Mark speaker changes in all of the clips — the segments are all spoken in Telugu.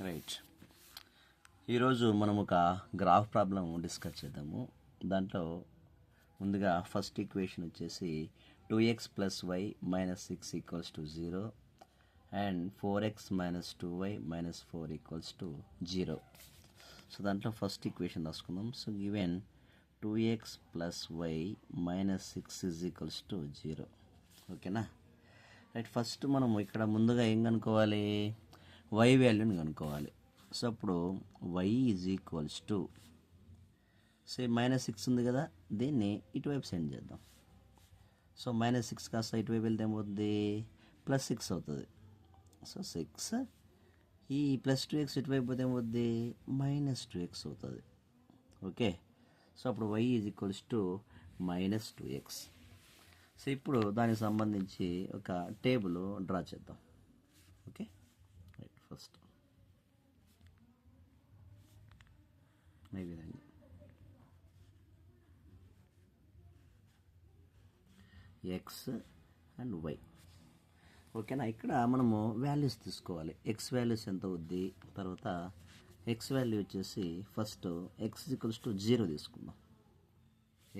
Speaker 1: రైట్. ఈరోజు మనం ఒక గ్రాఫ్ ప్రాబ్లం డిస్కస్ చేద్దాము. దాంట్లో ముందుగా ఫస్ట్ ఈక్వేషన్ వచ్చేసి 2x plus y minus 6 equals to 0 and 4x minus 2y minus 4 equals to 0. So దాంట్లో ఫస్ట్ ఈక్వేషన్ రాసుకుందాం. So given 2x plus y minus 6 is equals to 0. ఓకేనా? రైట్. ఫస్ట్ మనం ఇక్కడ ముందుగా ఏం కనుక్కోవాలి? y వాల్యూని కనుక్కోవాలి. సో అప్పుడు y is equals to minus 6 ఉంది కదా, దీన్ని ఇటువైపు సెండ్ చేద్దాం. సో మైనస్ 6 కాస్త ఇటువైపు వెళ్తే ఏమవుతుంది? ప్లస్ 6 అవుతుంది. సో 6 ఈ ప్లస్ 2x ఇటువైపు పోతే ఏమవుతుంది? మైనస్ 2x అవుతుంది. ఓకే. సో అప్పుడు y is equals to minus 2x. So ఇప్పుడు దానికి సంబంధించి ఒక టేబుల్ డ్రా చేద్దాం. ఓకే. రైట్. ఫస్ట్ ఈ విధంగా ఎక్స్ అండ్ వై. ఓకేనా? ఇక్కడ మనము వాల్యూస్ తీసుకోవాలి. ఎక్స్ వాల్యూస్ ఎంత అవుద్ది, తర్వాత ఎక్స్ వాల్యూ వచ్చేసి ఫస్ట్ ఎక్స్ ఈక్వల్స్ టు 0 తీసుకుందాం.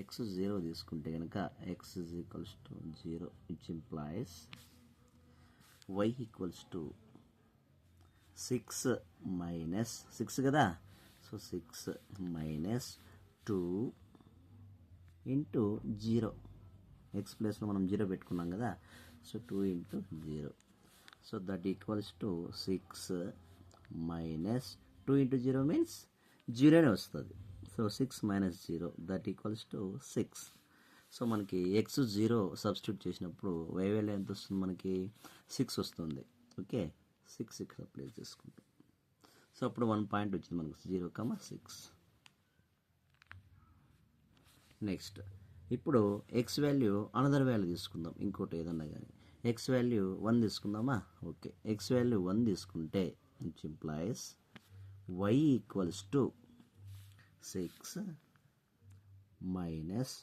Speaker 1: ఎక్స్ 0 తీసుకుంటే కనుక x is equals to 0 which implies y equals to 6 minus 6 కదా. So 6 minus 2 into 0. ఎక్స్ ప్లేస్లో మనం 0 పెట్టుకున్నాం కదా. So 2 into 0. So that equals to 6 minus 2 into 0 means 0నే వస్తుంది. So 6 minus 0 that equals to 6. So మనకి ఎక్స్ 0 సబ్స్టిట్యూట్ చేసినప్పుడు వై వాల్యూ ఎంత వస్తుంది? మనకి 6 వస్తుంది. ఓకే. 6 ఇక్కడ ప్లేస్ చేసుకుంటాం. సో అప్పుడు 1 పాయింట్ వచ్చింది మనకు 0,6. నెక్స్ట్ ఇప్పుడు ఎక్స్ వాల్యూ అనదర్ వాల్యూ తీసుకుందాం. ఇంకోటి ఏదన్నా కానీ ఎక్స్ వాల్యూ 1 తీసుకుందామా? ఓకే. ఎక్స్ వాల్యూ 1 తీసుకుంటే which implies y equals to 6 minus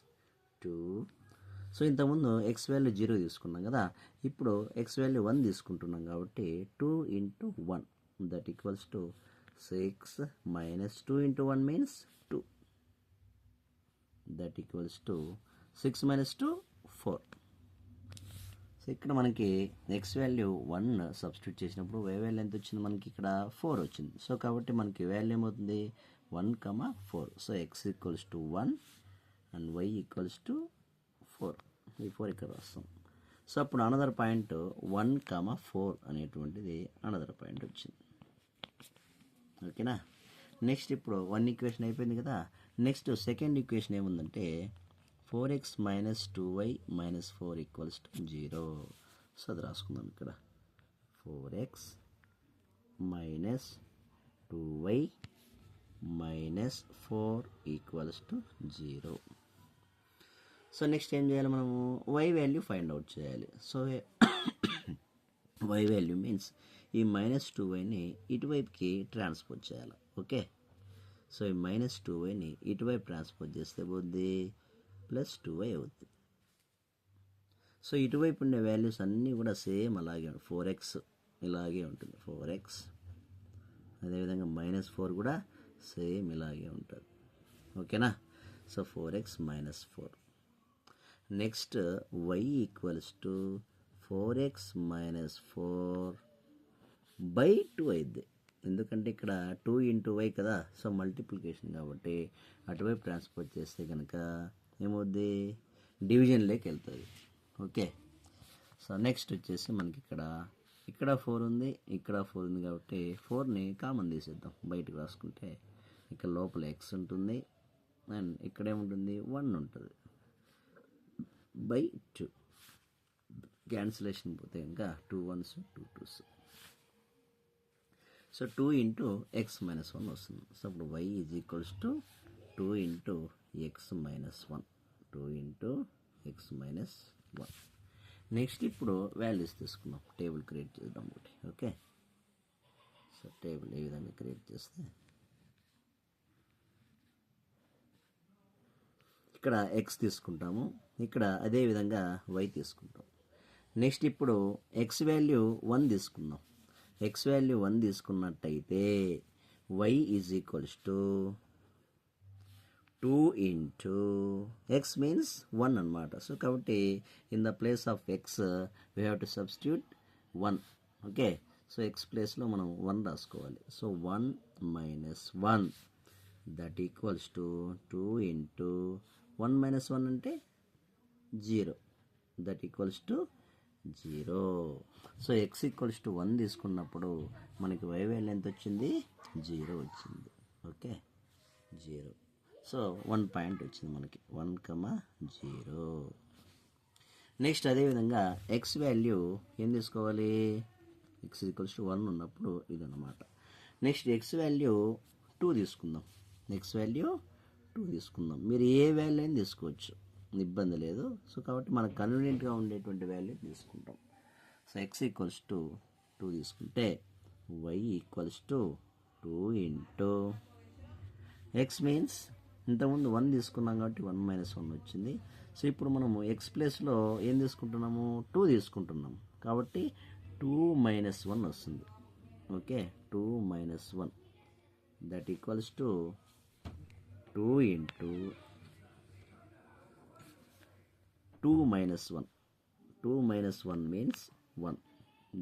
Speaker 1: 2. So ఇంతకుముందు ఎక్స్ వాల్యూ 0 తీసుకున్నాం కదా, ఇప్పుడు ఎక్స్ వాల్యూ 1 తీసుకుంటున్నాం కాబట్టి 2 into 1 that equals to 6 minus 2 into 1 means 2. That equals to 6 minus 2 4. So ఇక్కడ మనకి ఎక్స్ వాల్యూ 1 సబ్స్టిట్యూట్ చేసినప్పుడు వై వాల్యూ ఎంత వచ్చింది? మనకి ఇక్కడ 4 వచ్చింది. సో కాబట్టి మనకి వాల్యూ ఏమవుతుంది? 1,4. So x equals to 1 and y equals to 4. ఈ 4 ఇక్కడ వస్తాం. సో అప్పుడు అనదర్ పాయింట్ 1,4 అనేటువంటిది అనదర్ పాయింట్ వచ్చింది. ఓకేనా? నెక్స్ట్ ఇప్పుడు 1 ఈక్వేషన్ అయిపోయింది కదా. నెక్స్ట్ సెకండ్ ఈక్వేషన్ ఏముందంటే 4x minus 2y minus 4 equals to 0. So అది రాసుకుందాం ఇక్కడ. 4x minus 2y minus 4 equals to 0. So next ఏం చేయాలి? మనము y వాల్యూ ఫైండ్ అవుట్ చేయాలి. సో y వాల్యూ మీన్స్ ఈ మైనస్ 2yని ఇటువైపుకి ట్రాన్స్పోజ్ చేయాలి. ఓకే. సో ఈ మైనస్ 2yని ఇటువైపు ట్రాన్స్పోజ్ చేస్తే పోద్ది ప్లస్ 2y అవుతుంది. సో ఇటువైపు ఉండే వాల్యూస్ అన్నీ కూడా సేమ్ అలాగే ఉంటాయి. 4x ఇలాగే ఉంటుంది 4x. అదేవిధంగా మైనస్ 4 కూడా సేమ్ ఇలాగే ఉంటుంది. ఓకేనా? So 4x minus 4. Next y equals to 4x minus 4 by 2 అయింది. ఎందుకంటే ఇక్కడ 2 ఇంటూ వై కదా. సో మల్టిప్లికేషన్ కాబట్టి అటువైపు ట్రాన్స్పోర్ట్ చేస్తే కనుక ఏమవుద్ది? డివిజన్లోకి వెళ్తుంది. ఓకే. సో నెక్స్ట్ వచ్చేసి మనకి ఇక్కడ 4 ఉంది, ఇక్కడ 4 ఉంది కాబట్టి 4ని కామన్ తీసేద్దాం. బయటకు రాసుకుంటే ఇక్కడ లోపల x ఉంటుంది అండ్ ఇక్కడ ఏముంటుంది? 1 ఉంటుంది బై 2. క్యాన్సిలేషన్ పోతే ఇంకా 2 1s 2 2s. So 2 into X minus 1 వస్తుంది. సో అప్పుడు y is equals to 2 into X minus 1. 2 into X minus 1. Next ఇప్పుడు వాల్యూస్ తీసుకుందాం. టేబుల్ క్రియేట్ చేద్దాం ఒకటి. ఓకే. సో టేబుల్ ఏ విధంగా క్రియేట్ చేస్తే ఇక్కడ ఎక్స్ తీసుకుంటాము, ఇక్కడ అదేవిధంగా y తీసుకుంటాం. నెక్స్ట్ ఇప్పుడు ఎక్స్ వాల్యూ 1 తీసుకుందాం. ఎక్స్ వాల్యూ 1 తీసుకున్నట్టయితే y is equals to 2 into X means 1 అనమాట. సో కాబట్టి in the place of X we have to substitute 1. Okay, so X ప్లేస్లో మనం 1 రాసుకోవాలి. So 1 minus 1 that equals to 2 into 1 minus 1 అంటే 0, that equals to 0. So x equals to 1 తీసుకున్నప్పుడు మనకి y వాల్యూ ఎంత వచ్చింది? 0 వచ్చింది. ఓకే, 0. సో 1 పాయింట్ వచ్చింది మనకి, 1,0. నెక్స్ట్ అదేవిధంగా ఎక్స్ వాల్యూ ఏం తీసుకోవాలి? ఎక్స్ ఈక్వల్స్ టు 1 ఉన్నప్పుడు ఇదన్నమాట. నెక్స్ట్ ఎక్స్ వాల్యూ 2 తీసుకుందాం. ఎక్స్ వాల్యూ 2 తీసుకుందాం. మీరు ఏ వాల్యూ అయినా తీసుకోవచ్చు, ఇబ్బంది లేదు. సో కాబట్టి మనకు కన్వీనియంట్గా ఉండేటువంటి వాల్యూ తీసుకుంటాం. సో ఎక్స్ ఈక్వల్స్ టు 2 తీసుకుంటే y equals to 2 into X means ఇంతకుముందు 1 తీసుకున్నాం కాబట్టి 1 మైనస్ 1 వచ్చింది. సో ఇప్పుడు మనము ఎక్స్ ప్లేస్లో ఏం తీసుకుంటున్నాము? 2 తీసుకుంటున్నాం కాబట్టి 2 మైనస్ 1 వస్తుంది. Okay, 2 minus 1 that equals to 2 into 2 minus 1. 2 minus 1 means 1.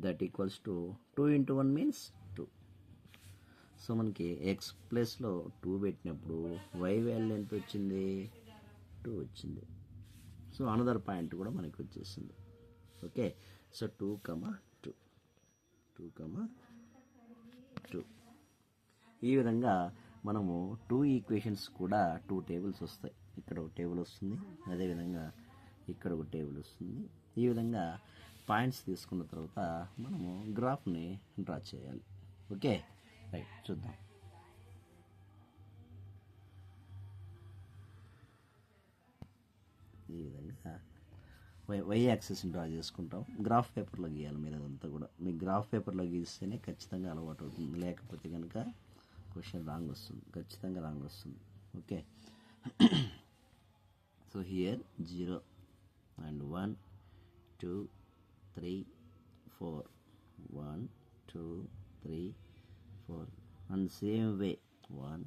Speaker 1: That equals to 2 into 1 means 2. So మనకి ఎక్స్ ప్లేస్లో 2 పెట్టినప్పుడు y వాల్యూ ఎంత వచ్చింది? 2 వచ్చింది. సో అనదర్ పాయింట్ కూడా మనకి వచ్చేసింది. Okay, so 2,2. 2,2. ఈ విధంగా మనము 2 ఈక్వేషన్స్ కూడా 2 టేబుల్స్ వస్తాయి. ఇక్కడ ఒక టేబుల్ వస్తుంది, అదేవిధంగా ఇక్కడ ఒక టేబుల్ వస్తుంది. ఈ విధంగా పాయింట్స్ తీసుకున్న తర్వాత మనము గ్రాఫ్ని డ్రా చేయాలి. ఓకే, రైట్, చూద్దాం. ఈ విధంగా వై యాక్సిస్ డ్రా చేసుకుంటాం. గ్రాఫ్ పేపర్లో గీయాలి మీరు. అదంతా కూడా మీకు గ్రాఫ్ పేపర్లో గీస్తేనే ఖచ్చితంగా అలవాటు అవుతుంది, లేకపోతే కనుక క్వశ్చన్ రాంగ్ వస్తుంది, ఖచ్చితంగా రాంగ్ వస్తుంది. Okay, so here 0 and 1 2 3 4 1 2 3 4 and same way 1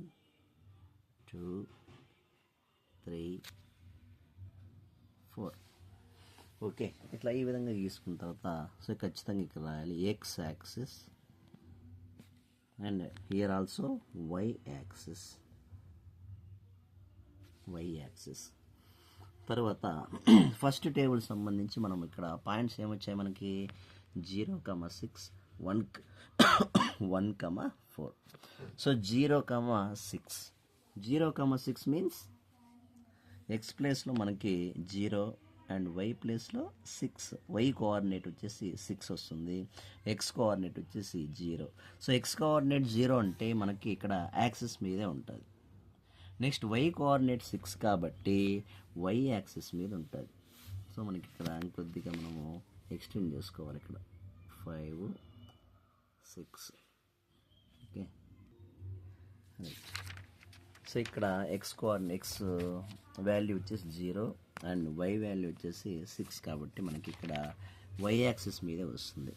Speaker 1: 2 3 4. Okay, ఇట్లా ఈ విధంగా గీసుకున్న తర్వాత సో ఖచ్చితంగా ఇక్కడ రాయాలి x axis and here also y axis. తర్వాత ఫస్ట్ టేబుల్ సంబంధించి మనం ఇక్కడ పాయింట్స్ ఏమొచ్చాయి మనకి? 0,6 1,4. సో 0,6 మీన్స్ ఎక్స్ ప్లేస్లో మనకి 0 అండ్ వై ప్లేస్లో 6. వై కోఆర్డినేట్ వచ్చేసి 6 వస్తుంది, ఎక్స్ కోఆర్డినేట్ వచ్చేసి 0. సో ఎక్స్ కోఆర్డినేట్ 0 అంటే మనకి ఇక్కడ యాక్సిస్ మీదే ఉంటుంది. నెక్స్ట్ వై కోఆర్డినేట్ 6 కాబట్టి వై యాక్సిస్ మీద ఉంటుంది. సో మనకి ఇక్కడ కొద్దిగా మనము ఎక్స్టెండ్ చేసుకోవాలి. ఇక్కడ 5 6. ఓకే, సో ఇక్కడ ఎక్స్ వాల్యూ వచ్చేసి 0 అండ్ వై వాల్యూ వచ్చేసి 6 కాబట్టి మనకి ఇక్కడ వై యాక్సిస్ మీదే వస్తుంది.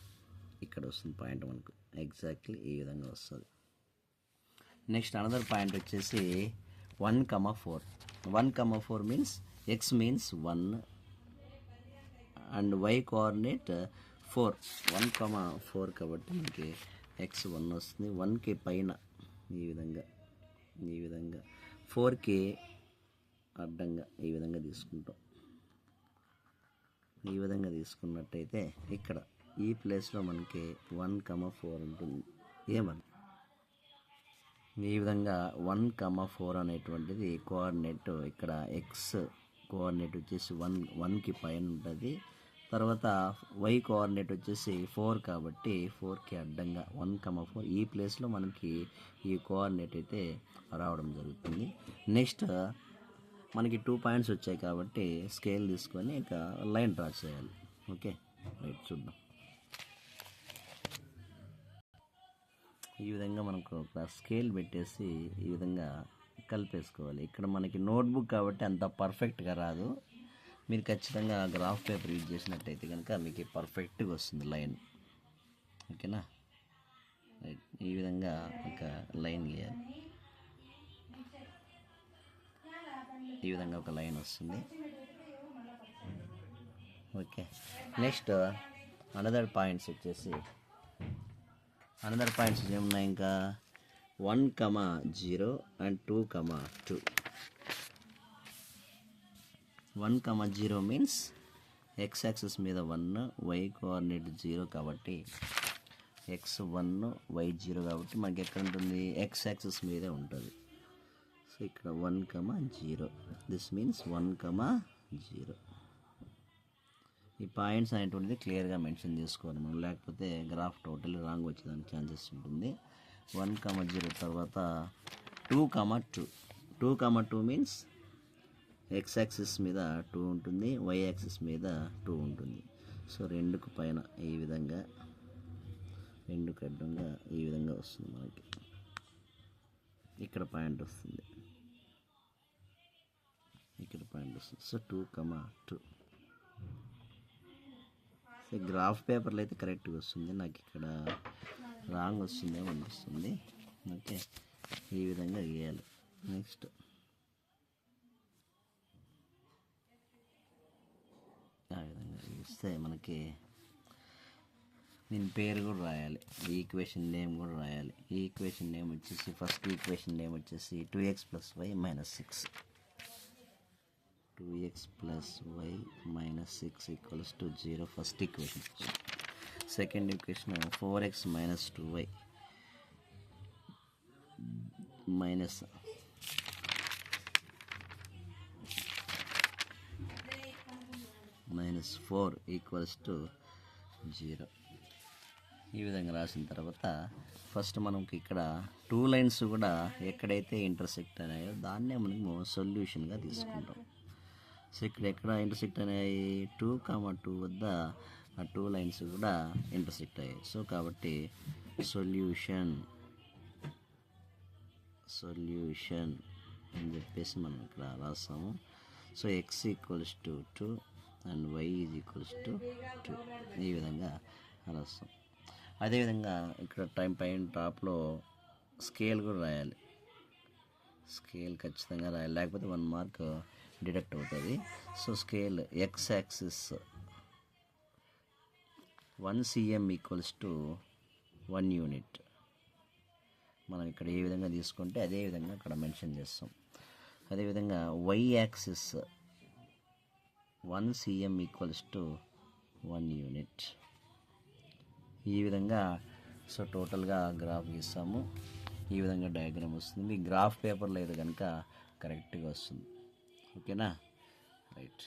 Speaker 1: ఇక్కడ వస్తుంది పాయింట్ మనకు ఎగ్జాక్ట్లీ ఈ విధంగా వస్తుంది. నెక్స్ట్ అనదర్ పాయింట్ వచ్చేసి 1,4. 1,4 means x means 1 and y coordinate 4. 1,4 కాబట్టి మనకి ఎక్స్ 1 వస్తుంది. 1కి పైన ఈ విధంగా 4కి అడ్డంగా ఈ విధంగా తీసుకుంటాం. ఈ విధంగా తీసుకున్నట్టయితే ఇక్కడ ఈ ప్లేస్లో మనకి 1,4 ఉంటుంది. ఏమని ఈ విధంగా 1,4 అనేటువంటిది కోఆర్డినేట్. ఇక్కడ ఎక్స్ కోఆర్డినేట్ వచ్చేసి 1కి పైన ఉంటుంది. తర్వాత వై కోఆర్డినేట్ వచ్చేసి 4 కాబట్టి 4కి అడ్డంగా 1,4 ఈ ప్లేస్లో మనకి ఈ కోఆర్డినేట్ అయితే రావడం జరుగుతుంది. నెక్స్ట్ మనకి 2 పాయింట్స్ వచ్చాయి కాబట్టి స్కేల్ తీసుకొని ఇక లైన్ డ్రా చేయాలి. ఓకే, రైట్, చూద్దాం. ఈ విధంగా మనకు ఒక స్కేల్ పెట్టేసి ఈ విధంగా కలిపేసుకోవాలి. ఇక్కడ మనకి నోట్బుక్ కాబట్టి అంత పర్ఫెక్ట్గా రాదు. మీరు ఖచ్చితంగా గ్రాఫ్ పేపర్ యూజ్ చేసినట్టయితే కనుక మీకు పర్ఫెక్ట్గా వస్తుంది లైన్. ఓకేనా? రైట్. ఈ విధంగా ఒక లైన్ గీయాలి. ఈ విధంగా ఒక లైన్ వస్తుంది. ఓకే. నెక్స్ట్ అనదర్ పాయింట్స్ ఏమున్నాయి ఇంకా 1, 0 అండ్ 2, 2. 1, 0 మీన్స్ ఎక్స్ యాక్సిస్ మీద 1, వై కోఆర్డినేట్ 0 కాబట్టి ఎక్స్ 1, వై 0 కాబట్టి మనకి ఎక్కడ ఉంటుంది, ఎక్స్ యాక్సిస్ మీదే ఉంటుంది. సో ఇక్కడ 1, 0. This means 1, 0. ఈ పాయింట్స్ అనేటువంటిది క్లియర్గా మెన్షన్ చేసుకోవాలి మనం, లేకపోతే గ్రాఫ్ టోటల్ రాంగ్ వచ్చేదానికి ఛాన్సెస్ ఉంటుంది. 1, 0 తర్వాత 2, 2. 2, మీన్స్ ఎక్స్ యాక్సిస్ మీద 2 ఉంటుంది, వై యాక్సిస్ మీద 2 ఉంటుంది. సో రెండుకు పైన ఈ విధంగా, రెండుకు అడ్డంగా ఈ విధంగా వస్తుంది మనకి. ఇక్కడ పాయింట్ వస్తుంది, ఇక్కడ పాయింట్ వస్తుంది. సో 2, 2. సో గ్రాఫ్ పేపర్లో అయితే కరెక్ట్గా వస్తుంది, నాకు ఇక్కడ రాంగ్ వస్తుందేమో అనిపిస్తుంది. ఓకే, ఈ విధంగా గీయాలి. నెక్స్ట్ ఆ విధంగా గీస్తే మనకి దీని పేరు కూడా రాయాలి, ఈ ఈక్వేషన్ నేమ్ కూడా రాయాలి. ఈ ఈక్వేషన్ నేమ్ వచ్చేసి, ఫస్ట్ ఈక్వేషన్ నేమ్ వచ్చేసి 2x + y - 6. 2x + y - 6 = 0 first equation. Second equation 4x - 2y minus -4 = 0. ఈ విధంగా రాసిన తర్వాత ఫస్ట్ మనకి ఇక్కడ 2 లైన్స్ కూడా ఎక్కడైతే ఇంటర్సెక్ట్ అయ్యాయో దాన్నే మనము సొల్యూషన్గా తీసుకుంటాం. సో ఇక్కడ ఎక్కడ ఇంటర్సెక్ట్ అయ్యాయి, 2, 2 వద్ద ఆ 2 లైన్స్ కూడా ఇంటర్సెక్ట్ అయ్యాయి. సో కాబట్టి సొల్యూషన్ అని చెప్పేసి మనం ఇక్కడ రాస్తాము. సో x = 2 అండ్ y = 2, ఈ విధంగా రాస్తాం. అదేవిధంగా ఇక్కడ పైన టాప్లో స్కేల్ కూడా రాయాలి. స్కేల్ ఖచ్చితంగా రాయాలి, లేకపోతే 1 మార్క్ డిడక్ట్ అవుతుంది. So scale X axis 1 cm = 1 unit. మనం ఇక్కడ ఏ విధంగా తీసుకుంటే అదే విధంగా అక్కడ మెన్షన్ చేస్తాం. అదేవిధంగా వై యాక్సిస్ 1 cm = 1 యూనిట్. ఈ విధంగా సో టోటల్గా గ్రాఫ్ గీస్తాము. ఈ విధంగా డయాగ్రామ్ వస్తుంది. గ్రాఫ్ పేపర్లో అయితే కనుక కరెక్ట్గా వస్తుంది. ఓకేనా, రైట్.